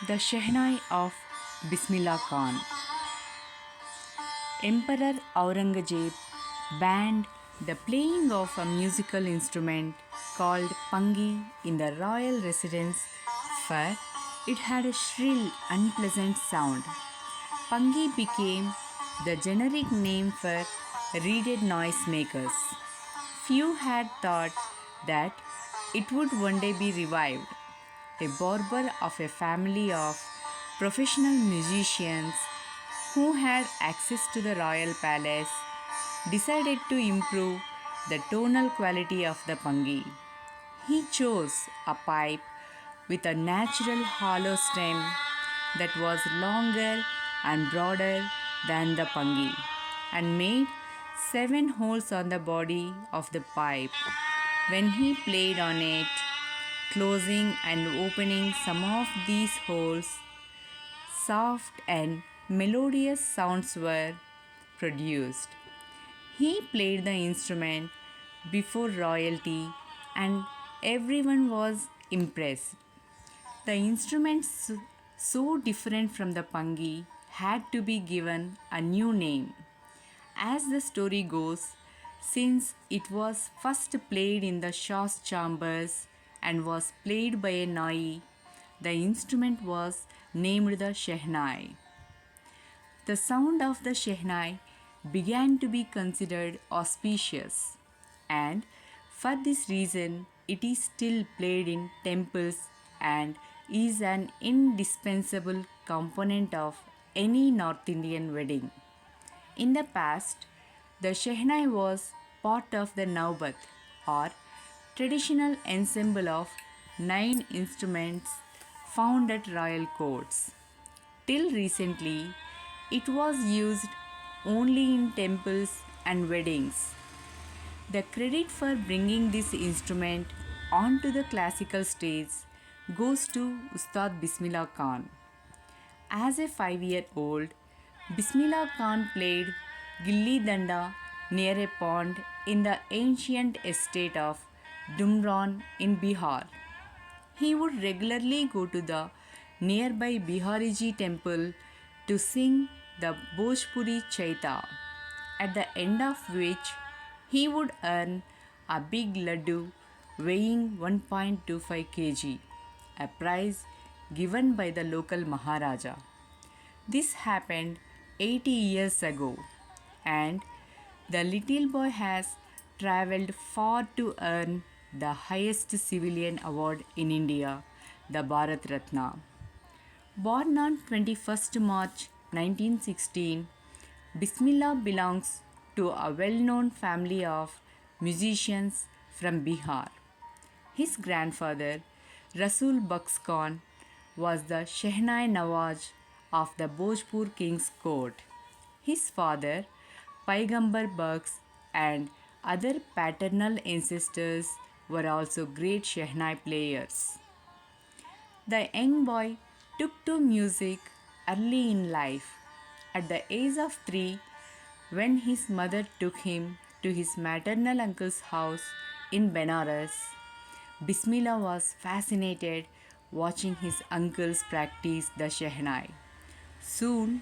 The Shehnai of Bismillah Khan. Emperor Aurangzeb banned the playing of a musical instrument called pangi in the royal residence for it had a shrill, unpleasant sound. Pangi became the generic name for reeded noisemakers. Few had thought that it would one day be revived. A barber of a family of professional musicians who had access to the royal palace decided to improve the tonal quality of the pangi. He chose a pipe with a natural hollow stem that was longer and broader than the pangi and made 7 holes on the body of the pipe. When he played on it, closing and opening some of these holes, soft and melodious sounds were produced. He played the instrument before royalty and everyone was impressed. The instrument, so different from the pangi, had to be given a new name. As the story goes, since it was first played in the Shah's chambers and was played by a Nai, the instrument was named the Shehnai. The sound of the Shehnai began to be considered auspicious, and for this reason, it is still played in temples and is an indispensable component of any North Indian wedding. In the past, the Shehnai was part of the Naubat or traditional ensemble of 9 instruments found at royal courts. Till recently, it was used only in temples and weddings. The credit for bringing this instrument onto the classical stage goes to Ustad Bismillah Khan. As a 5-year-old, Bismillah Khan played Gilli Danda near a pond in the ancient estate of Dumran in Bihar. He would regularly go to the nearby Bihariji temple to sing the Bhojpuri Chaita, at the end of which he would earn a big laddu weighing 1.25 kg, a prize given by the local Maharaja. This happened 80 years ago, and the little boy has travelled far to earn the highest civilian award in India, the Bharat Ratna. Born on 21st March 1916, Bismillah belongs to a well known family of musicians from Bihar. His grandfather, Rasul Bux Khan, was the Shehnai Nawaz of the Bhojpur king's court. His father, Paigambar Bux, and other paternal ancestors were also great Shehnai players. The young boy took to music early in life. At the age of 3, when his mother took him to his maternal uncle's house in Benares, Bismillah was fascinated watching his uncles practice the Shehnai. Soon,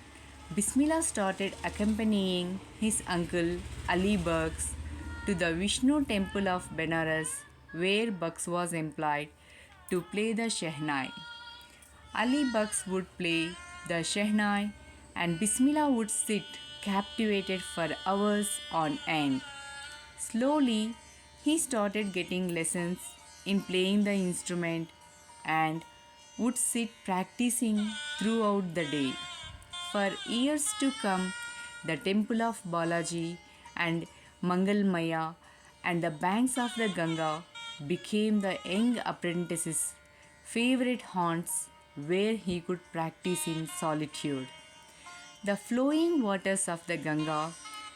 Bismillah started accompanying his uncle Ali Bux to the Vishnu temple of Benares, where Bux was employed to play the Shehnai. Ali Bux would play the Shehnai and Bismillah would sit captivated for hours on end. Slowly, he started getting lessons in playing the instrument and would sit practicing throughout the day. For years to come, the temple of Balaji and Mangal Maya and the banks of the Ganga became the young apprentice's favorite haunts where he could practice in solitude. The flowing waters of the Ganga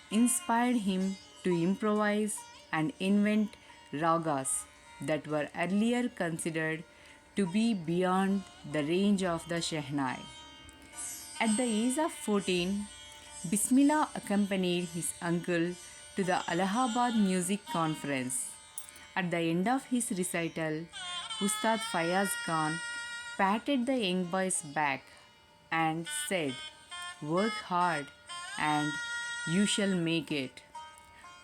inspired him to improvise and invent ragas that were earlier considered to be beyond the range of the Shehnai. At the age of 14, Bismillah accompanied his uncle to the Allahabad Music Conference. At the end of his recital, Ustad Fayaz Khan patted the young boy's back and said, "Work hard and you shall make it."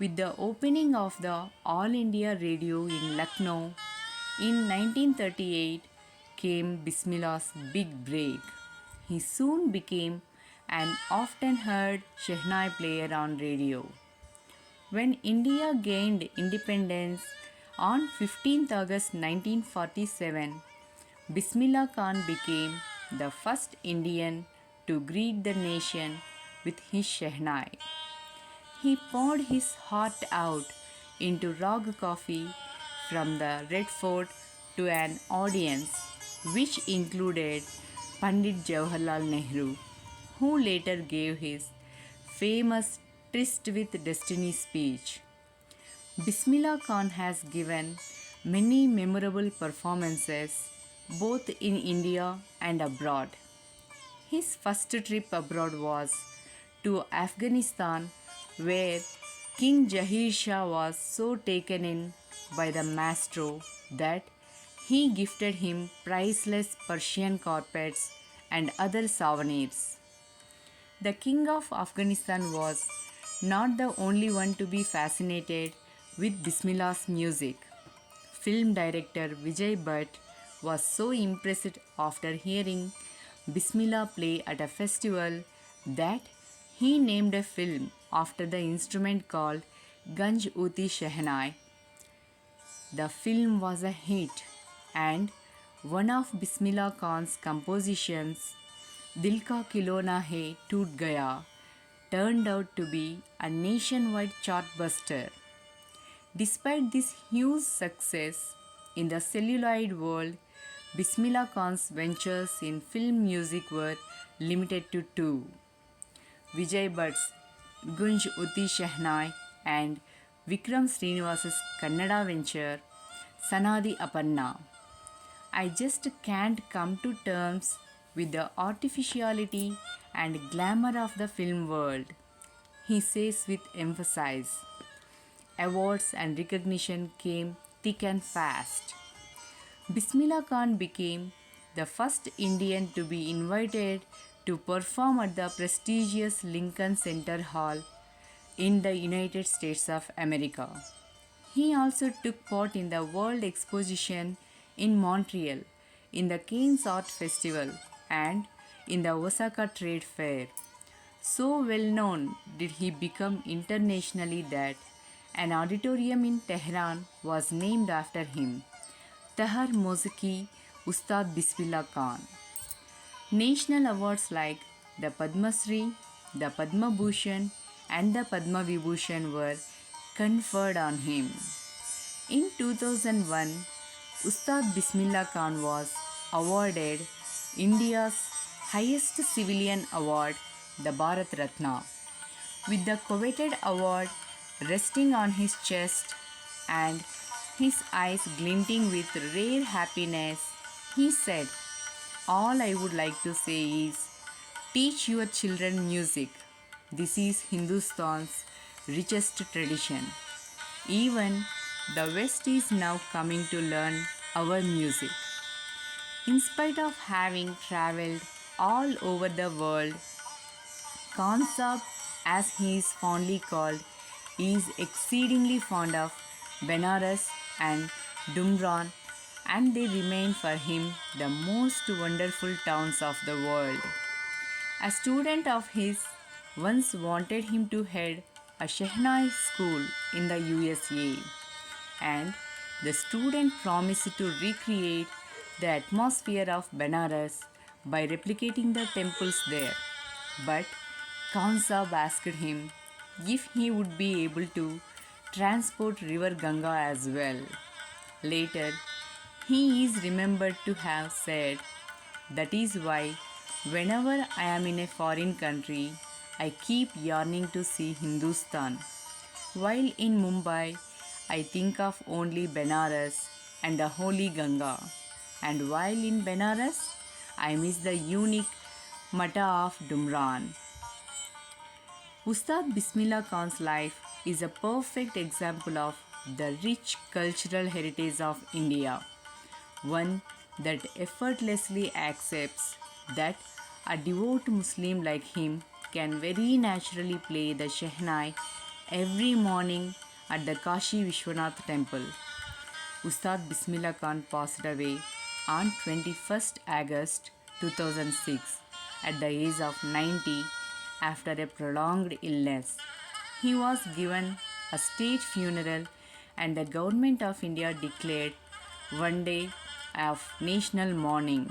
With the opening of the All India Radio in Lucknow in 1938 came Bismillah's big break. He soon became an often heard Shehnai player on radio. When India gained independence on 15th August 1947, Bismillah Khan became the first Indian to greet the nation with his Shehnai. He poured his heart out into Rag coffee from the Red Fort to an audience which included Pandit Jawaharlal Nehru, who later gave his famous Tryst with Destiny speech. Bismillah Khan has given many memorable performances both in India and abroad. His first trip abroad was to Afghanistan, where King Jahir Shah was so taken in by the maestro that he gifted him priceless Persian carpets and other souvenirs. The King of Afghanistan was not the only one to be fascinated with Bismillah's music. Film director Vijay Bhatt was so impressed after hearing Bismillah play at a festival that he named a film after the instrument called Ganj Uti Shehnai. The film was a hit, and one of Bismillah Khan's compositions, Dil Ka Khilona Hai Toot Gaya, turned out to be a nationwide chartbuster. Despite this huge success in the celluloid world, Bismillah Khan's ventures in film music were limited to two: Vijay Bhatt's Gunj Uti Shehnai and Vikram Srinivasa's Kannada venture Sanadi Aparna. I just can't come to terms with the artificiality and glamour of the film world, he says with emphasis. Awards and recognition came thick and fast. Bismillah Khan became the first Indian to be invited to perform at the prestigious Lincoln Center Hall in the United States of America. He also took part in the World Exposition in Montreal, in the Cannes Art Festival, and in the Osaka Trade Fair. So well known did he become internationally that an auditorium in Tehran was named after him, Tahar Mozaki Ustad Bismillah Khan. National awards like the Padma Shri, the Padma Bhushan, and the Padma Vibhushan were conferred on him. In 2001, Ustad Bismillah Khan was awarded India's highest civilian award, the Bharat Ratna. With the coveted award resting on his chest and his eyes glinting with rare happiness, he said, "All I would like to say is, teach your children music. This is Hindustan's richest tradition. Even the West is now coming to learn our music." In spite of having traveled all over the world, Khan Saab, as he is fondly called, is exceedingly fond of Benares and Dumran, and they remain for him the most wonderful towns of the world. A student of his once wanted him to head a Shehnai school in the USA, and the student promised to recreate the atmosphere of Benares by replicating the temples there. But Khan Saab asked him if he would be able to transport river Ganga as well. Later, he is remembered to have said, "That is why whenever I am in a foreign country, I keep yearning to see Hindustan. While in Mumbai, I think of only Benares and the holy Ganga. And while in Benares, I miss the unique Mata of Dumran." Ustad Bismillah Khan's life is a perfect example of the rich cultural heritage of India, one that effortlessly accepts that a devout Muslim like him can very naturally play the Shehnai every morning at the Kashi Vishwanath temple. Ustad Bismillah Khan passed away on 21st August 2006 at the age of 90 after a prolonged illness. He was given a state funeral and the government of India declared one day of national mourning.